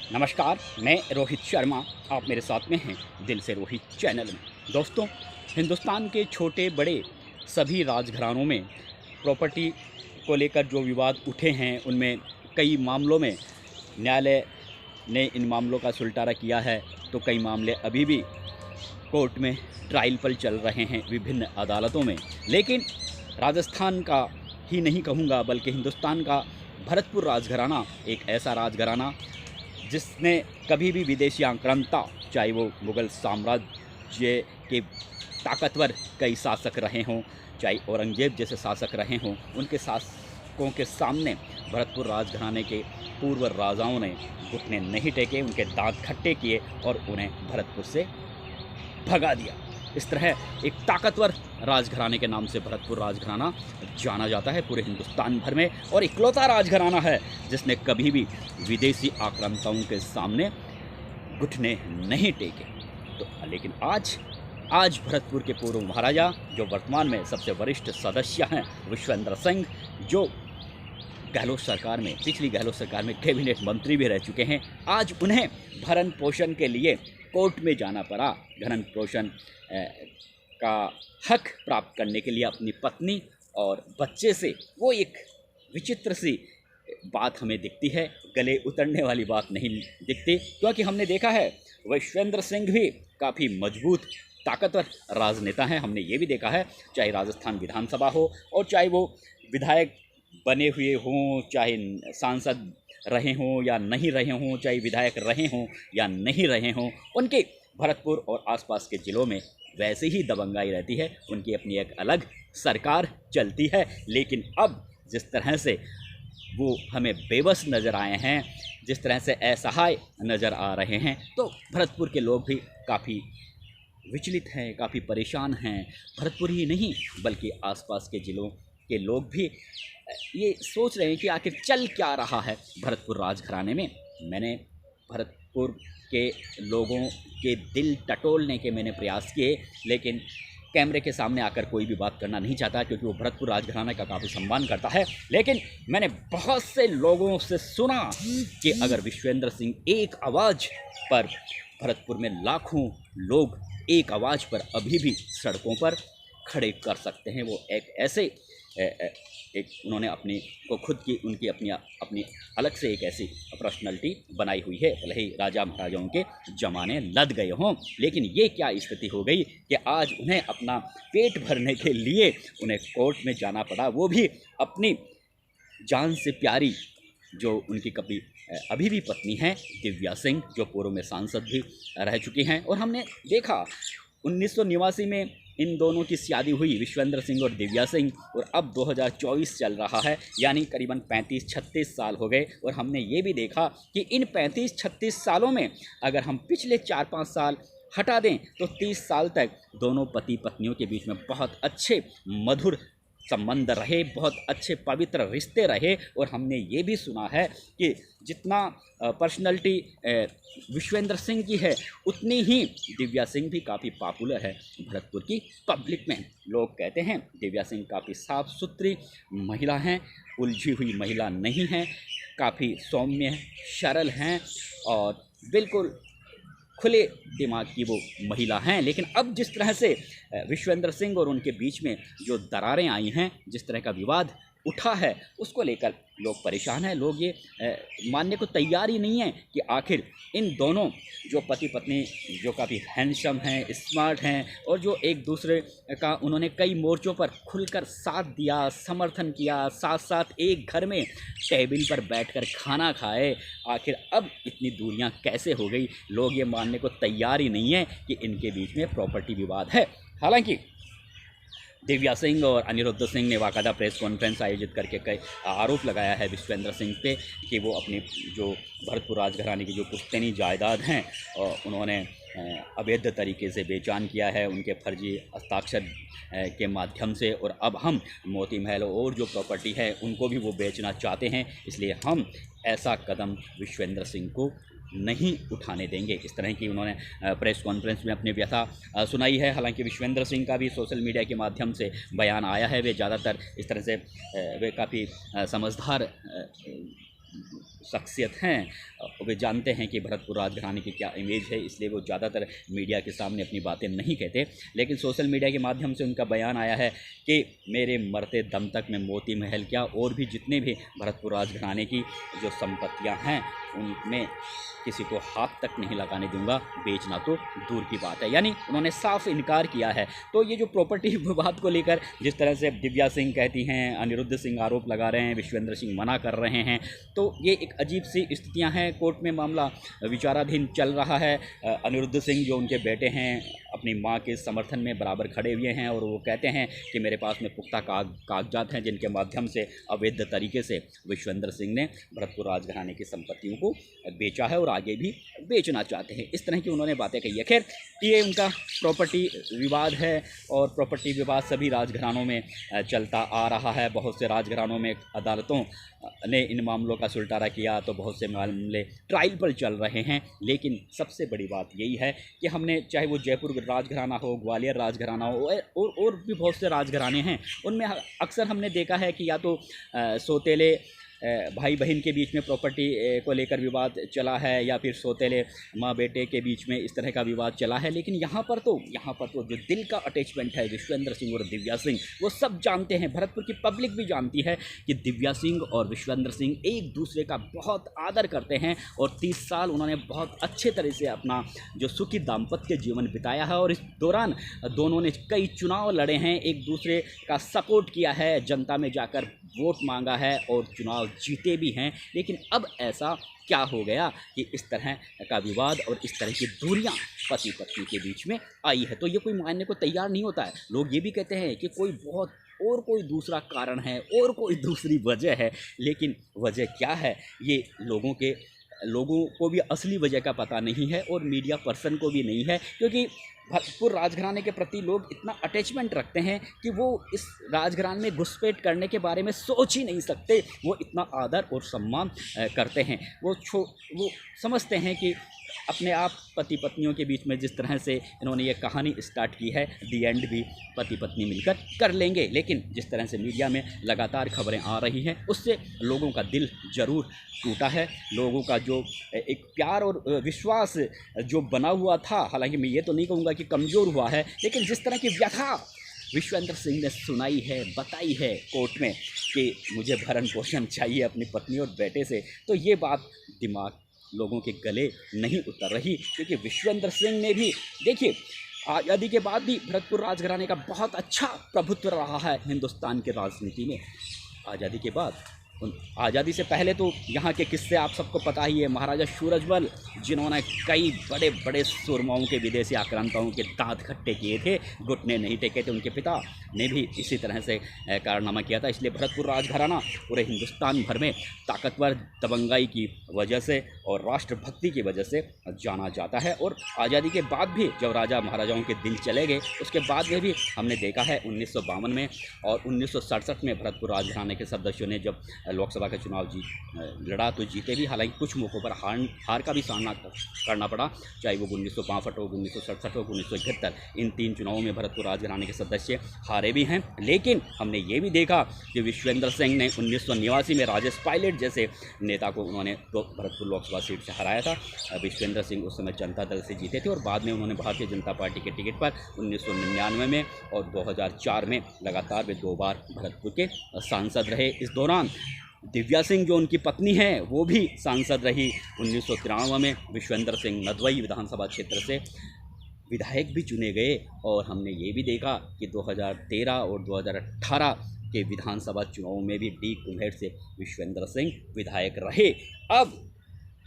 नमस्कार, मैं रोहित शर्मा। आप मेरे साथ में हैं दिल से रोहित चैनल में। दोस्तों, हिंदुस्तान के छोटे बड़े सभी राजघरानों में प्रॉपर्टी को लेकर जो विवाद उठे हैं, उनमें कई मामलों में न्यायालय ने इन मामलों का सुलटारा किया है, तो कई मामले अभी भी कोर्ट में ट्रायल पर चल रहे हैं विभिन्न अदालतों में। लेकिन राजस्थान का ही नहीं कहूँगा, बल्कि हिंदुस्तान का भरतपुर राजघराना एक ऐसा राजघराना जिसने कभी भी विदेशी आक्रांता, चाहे वो मुग़ल साम्राज्य के ताकतवर कई शासक रहे हों, चाहे औरंगज़ेब जैसे शासक रहे हों, उनके शासकों के सामने भरतपुर राजघराने के पूर्व राजाओं ने घुटने नहीं टेके, उनके दांत खट्टे किए और उन्हें भरतपुर से भगा दिया। इस तरह एक ताकतवर राजघराने के नाम से भरतपुर राजघराना जाना जाता है पूरे हिंदुस्तान भर में, और इकलौता राजघराना है जिसने कभी भी विदेशी आक्रांताओं के सामने घुटने नहीं टेके। तो लेकिन आज भरतपुर के पूर्व महाराजा, जो वर्तमान में सबसे वरिष्ठ सदस्य हैं, विश्वेंद्र सिंह, जो गहलोत सरकार में, पिछली गहलोत सरकार में कैबिनेट मंत्री भी रह चुके हैं, आज उन्हें भरण पोषण के लिए कोर्ट में जाना पड़ा। भरण पोषण का हक प्राप्त करने के लिए अपनी पत्नी और बच्चे से। वो एक विचित्र सी बात हमें दिखती है, गले उतरने वाली बात नहीं दिखती, क्योंकि हमने देखा है विश्वेंद्र सिंह भी काफ़ी मजबूत ताकतवर राजनेता हैं। हमने ये भी देखा है, चाहे राजस्थान विधानसभा हो और चाहे वो विधायक बने हुए हों, चाहे सांसद रहे हों या नहीं रहे हों, चाहे विधायक रहे हों या नहीं रहे हों, उनके भरतपुर और आसपास के ज़िलों में वैसे ही दबंगाई रहती है। उनकी अपनी एक अलग सरकार चलती है। लेकिन अब जिस तरह से वो हमें बेबस नज़र आए हैं, जिस तरह से असहाय नज़र आ रहे हैं, तो भरतपुर के लोग भी काफ़ी विचलित हैं, काफ़ी परेशान हैं। भरतपुर ही नहीं, बल्कि आसपास के ज़िलों के लोग भी ये सोच रहे हैं कि आखिर चल क्या रहा है भरतपुर राजघराने में। मैंने भरतपुर के लोगों के दिल टटोलने के प्रयास किए, लेकिन कैमरे के सामने आकर कोई भी बात करना नहीं चाहता, क्योंकि वो भरतपुर राजघराने का काफ़ी सम्मान करता है। लेकिन मैंने बहुत से लोगों से सुना कि अगर विश्वेंद्र सिंह एक आवाज़ पर, भरतपुर में लाखों लोग एक आवाज़ पर अभी भी सड़कों पर खड़े कर सकते हैं। वो एक ऐसे एक उन्होंने अपनी को खुद की उनकी अपनी अलग से एक ऐसी पर्सनैलिटी बनाई हुई है। भले ही राजा महाराजाओं के ज़माने लद गए हों, लेकिन ये क्या स्थिति हो गई कि आज उन्हें अपना पेट भरने के लिए उन्हें कोर्ट में जाना पड़ा, वो भी अपनी जान से प्यारी जो उनकी कभी अभी भी पत्नी हैं, दिव्या सिंह, जो पूर्व में सांसद भी रह चुकी हैं। और हमने देखा 1989 में इन दोनों की शादी हुई, विश्वेंद्र सिंह और दिव्या सिंह, और अब 2024 चल रहा है, यानी करीबन 35-36 साल हो गए। और हमने ये भी देखा कि इन 35-36 सालों में अगर हम पिछले 4-5 साल हटा दें तो 30 साल तक दोनों पति पत्नियों के बीच में बहुत अच्छे मधुर संबंध रहे, बहुत अच्छे पवित्र रिश्ते रहे। और हमने ये भी सुना है कि जितना पर्सनैलिटी विश्वेंद्र सिंह की है, उतनी ही दिव्या सिंह भी काफ़ी पॉपुलर है भरतपुर की पब्लिक में। लोग कहते हैं दिव्या सिंह काफ़ी साफ़ सुथरी महिला हैं, उलझी हुई महिला नहीं हैं, काफ़ी सौम्य सरल हैं और बिल्कुल खुले दिमाग की वो महिला हैं। लेकिन अब जिस तरह से विश्वेंद्र सिंह और उनके बीच में जो दरारें आई हैं, जिस तरह का विवाद उठा है, उसको लेकर लोग परेशान हैं। लोग ये मानने को तैयार ही नहीं हैं कि आखिर इन दोनों जो पति पत्नी, जो काफ़ी हैंडसम हैं, स्मार्ट हैं, और जो एक दूसरे का उन्होंने कई मोर्चों पर खुलकर साथ दिया, समर्थन किया, साथ साथ एक घर में टेबल पर बैठकर खाना खाए, आखिर अब इतनी दूरियां कैसे हो गई? लोग ये मानने को तैयार ही नहीं हैं कि इनके बीच में प्रॉपर्टी विवाद है। हालांकि दिव्या सिंह और अनिरुद्ध सिंह ने बाकायदा प्रेस कॉन्फ्रेंस आयोजित करके कई आरोप लगाया है विश्वेंद्र सिंह पे कि वो अपनी जो भरतपुर राजघराने की जो पुश्तैनी जायदाद हैं, उन्होंने अवैध तरीके से बेचान किया है, उनके फर्जी हस्ताक्षर के माध्यम से। और अब हम मोती महल और जो प्रॉपर्टी है उनको भी वो बेचना चाहते हैं, इसलिए हम ऐसा कदम विश्वेंद्र सिंह को नहीं उठाने देंगे। इस तरह की उन्होंने प्रेस कॉन्फ्रेंस में अपनी व्यथा सुनाई है। हालांकि विश्वेंद्र सिंह का भी सोशल मीडिया के माध्यम से बयान आया है। वे ज़्यादातर इस तरह से वे काफ़ी समझदार शख्सियत हैं। वे जानते हैं कि भरतपुर राजघराने की क्या इमेज है, इसलिए वो ज़्यादातर मीडिया के सामने अपनी बातें नहीं कहते। लेकिन सोशल मीडिया के माध्यम से उनका बयान आया है कि मेरे मरते दम तक मैं मोती महल क्या और भी जितने भी भरतपुर राजघराने की जो संपत्तियां हैं उनमें किसी को हाथ तक नहीं लगाने दूंगा, बेचना तो दूर की बात है। यानी उन्होंने साफ इनकार किया है। तो ये जो प्रॉपर्टी विवाद को लेकर जिस तरह से दिव्या सिंह कहती हैं, अनिरुद्ध सिंह आरोप लगा रहे हैं, विश्वेंद्र सिंह मना कर रहे हैं, तो ये एक अजीब सी स्थितियां हैं। कोर्ट में मामला विचाराधीन चल रहा है। अनिरुद्ध सिंह जो उनके बेटे हैं अपनी मां के समर्थन में बराबर खड़े हुए हैं और वो कहते हैं कि मेरे पास में पुख्ता कागजात हैं जिनके माध्यम से अवैध तरीके से विश्वेंद्र सिंह ने भरतपुर राजघराने की संपत्तियों को बेचा है और आगे भी बेचना चाहते हैं। इस तरह की उन्होंने बातें कही है। खैर, ये उनका प्रॉपर्टी विवाद है और प्रॉपर्टी विवाद सभी राजघरानों में चलता आ रहा है। बहुत से राजघरानों में अदालतों ने इन मामलों का सुलटारा किया, तो बहुत से मामले ट्रायल पर चल रहे हैं। लेकिन सबसे बड़ी बात यही है कि हमने, चाहे वो जयपुर राजघराना हो, ग्वालियर राजघराना हो और भी बहुत से राजघराने हैं, उनमें अक्सर हमने देखा है कि या तो सौतेले भाई बहन के बीच में प्रॉपर्टी को लेकर विवाद चला है या फिर सौतेले माँ बेटे के बीच में इस तरह का विवाद चला है। लेकिन यहाँ पर तो जो दिल का अटैचमेंट है विश्वेंद्र सिंह और दिव्या सिंह, वो सब जानते हैं, भरतपुर की पब्लिक भी जानती है कि दिव्या सिंह और विश्वेंद्र सिंह एक दूसरे का बहुत आदर करते हैं और 30 साल उन्होंने बहुत अच्छे तरह से अपना जो सुखी दाम्पत्य जीवन बिताया है। और इस दौरान दोनों ने कई चुनाव लड़े हैं, एक दूसरे का सपोर्ट किया है, जनता में जाकर वोट मांगा है और चुनाव जीते भी हैं। लेकिन अब ऐसा क्या हो गया कि इस तरह का विवाद और इस तरह की दूरियां पति पत्नी के बीच में आई है। तो ये कोई मानने को तैयार नहीं होता है। लोग ये भी कहते हैं कि कोई दूसरा कारण है और कोई दूसरी वजह है। लेकिन वजह क्या है ये लोगों को भी असली वजह का पता नहीं है और मीडिया पर्सन को भी नहीं है, क्योंकि भरतपुर राजघराने के प्रति लोग इतना अटैचमेंट रखते हैं कि वो इस राजघराने में घुसपैठ करने के बारे में सोच ही नहीं सकते। वो इतना आदर और सम्मान करते हैं। वो समझते हैं कि अपने आप पति पत्नियों के बीच में जिस तरह से इन्होंने ये कहानी स्टार्ट की है, दी एंड भी पति पत्नी मिलकर कर लेंगे। लेकिन जिस तरह से मीडिया में लगातार खबरें आ रही हैं, उससे लोगों का दिल ज़रूर टूटा है। लोगों का जो एक प्यार और विश्वास जो बना हुआ था, हालांकि मैं ये तो नहीं कहूँगा कि कमज़ोर हुआ है, लेकिन जिस तरह की व्यथा विश्वेंद्र सिंह ने सुनाई है, बताई है कोर्ट में कि मुझे भरण पोषण चाहिए अपनी पत्नी और बेटे से, तो ये बात दिमाग लोगों के गले नहीं उतर रही। क्योंकि विश्वेंद्र सिंह ने भी, देखिए, आज़ादी के बाद भी भरतपुर राजघराने का बहुत अच्छा प्रभुत्व रहा है हिंदुस्तान के राजनीति में। आज़ादी के बाद, आज़ादी से पहले तो यहाँ के किस्से आप सबको पता ही है। महाराजा सूरजमल, जिन्होंने कई बड़े बड़े सुरमाओं के विदेशी आक्रांताओं के दांत खट्टे किए थे, घुटने नहीं टेके थे, उनके पिता ने भी इसी तरह से कारनामा किया था। इसलिए भरतपुर राजघराना पूरे हिंदुस्तान भर में ताकतवर दबंगाई की वजह से और राष्ट्रभक्ति की वजह से जाना जाता है। और आज़ादी के बाद भी जब राजा महाराजाओं के दिल चले गए, उसके बाद में भी हमने देखा है 1952 में और 1967 में भरतपुर राजघराने के सदस्यों ने जब लोकसभा का चुनाव लड़ा तो जीते भी। हालांकि कुछ मौक़ों पर हार का भी सामना करना पड़ा, चाहे वो 1962 हो, 1967 हो, 1971। इन 3 चुनावों में भरतपुर राजघराने के सदस्य हारे भी हैं। लेकिन हमने ये भी देखा कि विश्वेंद्र सिंह ने 1989 में राजेश पायलट जैसे नेता को उन्होंने तो भरतपुर लोकसभा सीट से हराया था। विश्वेंद्र सिंह उस समय जनता दल से जीते थे और बाद में उन्होंने भारतीय जनता पार्टी के टिकट पर 1999 में और 2004 में लगातार वे 2 बार भरतपुर के सांसद रहे। इस दौरान दिव्या सिंह जो उनकी पत्नी है वो भी सांसद रही। 1993 में विश्वेंद्र सिंह नदवई विधानसभा क्षेत्र से विधायक भी चुने गए। और हमने ये भी देखा कि 2013 और 2018 के विधानसभा चुनावों में भी डी कुम्हेर से विश्वेंद्र सिंह विधायक रहे। अब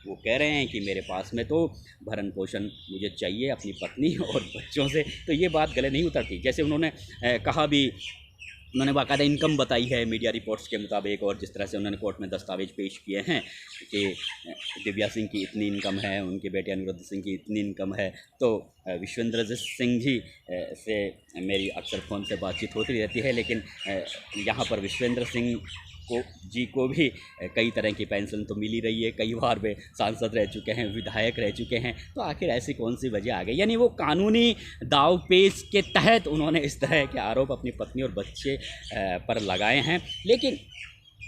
वो कह रहे हैं कि मेरे पास में तो भरण पोषण मुझे चाहिए अपनी पत्नी और बच्चों से, तो ये बात गले नहीं उतरती। जैसे उन्होंने कहा भी, उन्होंने बाकायदा इनकम बताई है मीडिया रिपोर्ट्स के मुताबिक, और जिस तरह से उन्होंने कोर्ट में दस्तावेज पेश किए हैं कि दिव्या सिंह की इतनी इनकम है, उनके बेटे अनिरुद्ध सिंह की इतनी इनकम है। तो विश्वेंद्र सिंह जी से मेरी अक्सर फ़ोन से बातचीत होती रहती है, लेकिन यहाँ पर विश्वेंद्र सिंह जी को भी कई तरह की पेंशन तो मिली रही है। कई बार वे सांसद रह चुके हैं, विधायक रह चुके हैं। तो आखिर ऐसी कौन सी वजह आ गई? यानी वो कानूनी दावपेच के तहत उन्होंने इस तरह के आरोप अपनी पत्नी और बच्चे पर लगाए हैं। लेकिन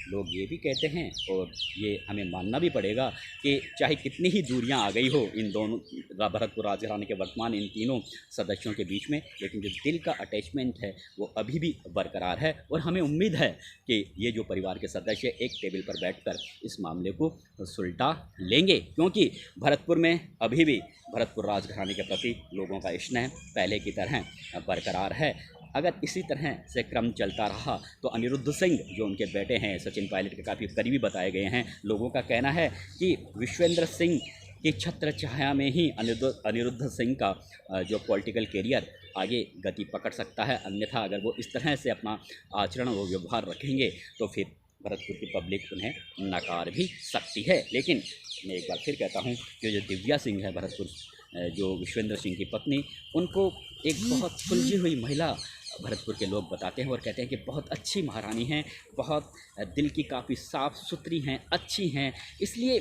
लोग ये भी कहते हैं और ये हमें मानना भी पड़ेगा कि चाहे कितनी ही दूरियां आ गई हो इन दोनों भरतपुर राजघराने के वर्तमान इन तीनों सदस्यों के बीच में, लेकिन जो दिल का अटैचमेंट है वो अभी भी बरकरार है। और हमें उम्मीद है कि ये जो परिवार के सदस्य एक टेबल पर बैठकर इस मामले को सुलझा लेंगे, क्योंकि भरतपुर में अभी भी भरतपुर राजघराने के प्रति लोगों का स्नेह पहले की तरह बरकरार है। अगर इसी तरह से क्रम चलता रहा तो अनिरुद्ध सिंह जो उनके बेटे हैं, सचिन पायलट के काफ़ी करीबी बताए गए हैं, लोगों का कहना है कि विश्वेंद्र सिंह की छत्र छाया में ही अनिरुद्ध सिंह का जो पॉलिटिकल कैरियर आगे गति पकड़ सकता है। अन्यथा अगर वो इस तरह से अपना आचरण और व्यवहार रखेंगे तो फिर भरतपुर की पब्लिक उन्हें नकार भी सकती है। लेकिन मैं एक बार फिर कहता हूँ कि जो दिव्या सिंह है भरतपुर जो विश्वेंद्र सिंह की पत्नी, उनको एक बहुत सुलझी हुई महिला भरतपुर के लोग बताते हैं और कहते हैं कि बहुत अच्छी महारानी हैं, बहुत दिल की काफ़ी साफ़ सुथरी हैं, अच्छी हैं। इसलिए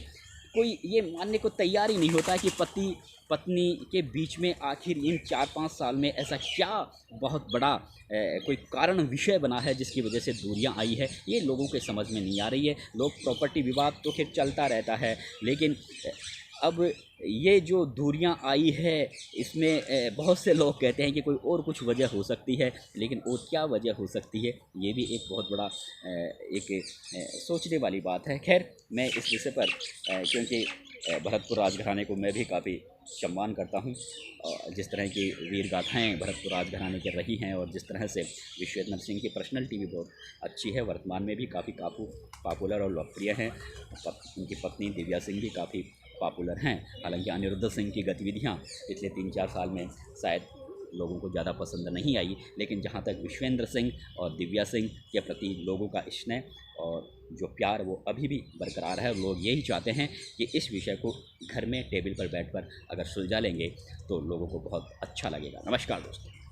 कोई ये मानने को तैयार ही नहीं होता कि पति पत्नी के बीच में आखिर इन 4-5 साल में ऐसा क्या बहुत बड़ा कोई कारण विषय बना है जिसकी वजह से दूरियां आई है, ये लोगों के समझ में नहीं आ रही है। लोग प्रॉपर्टी विवाद तो खैर चलता रहता है, लेकिन अब ये जो दूरियां आई है इसमें बहुत से लोग कहते हैं कि कोई और कुछ वजह हो सकती है, लेकिन और क्या वजह हो सकती है ये भी एक बहुत बड़ा एक सोचने वाली बात है। खैर मैं इस विषय पर क्योंकि भरतपुर राजघराने को मैं भी काफ़ी सम्मान करता हूँ, जिस तरह की वीर गाथाएँ भरतपुर राजघराने की रही हैं और जिस तरह से विश्वेंद्र सिंह की पर्सनैलिटी भी बहुत अच्छी है, वर्तमान में भी काफ़ी पॉपुलर और लोकप्रिय हैं। उनकी पत्नी दिव्या सिंह भी काफ़ी पॉपुलर हैं। हालांकि अनिरुद्ध सिंह की गतिविधियां पिछले 3-4 साल में शायद लोगों को ज़्यादा पसंद नहीं आई, लेकिन जहां तक विश्वेंद्र सिंह और दिव्या सिंह के प्रति लोगों का स्नेह और जो प्यार वो अभी भी बरकरार है। लोग यही चाहते हैं कि इस विषय को घर में टेबल पर बैठकर अगर सुलझा लेंगे तो लोगों को बहुत अच्छा लगेगा। नमस्कार दोस्तों।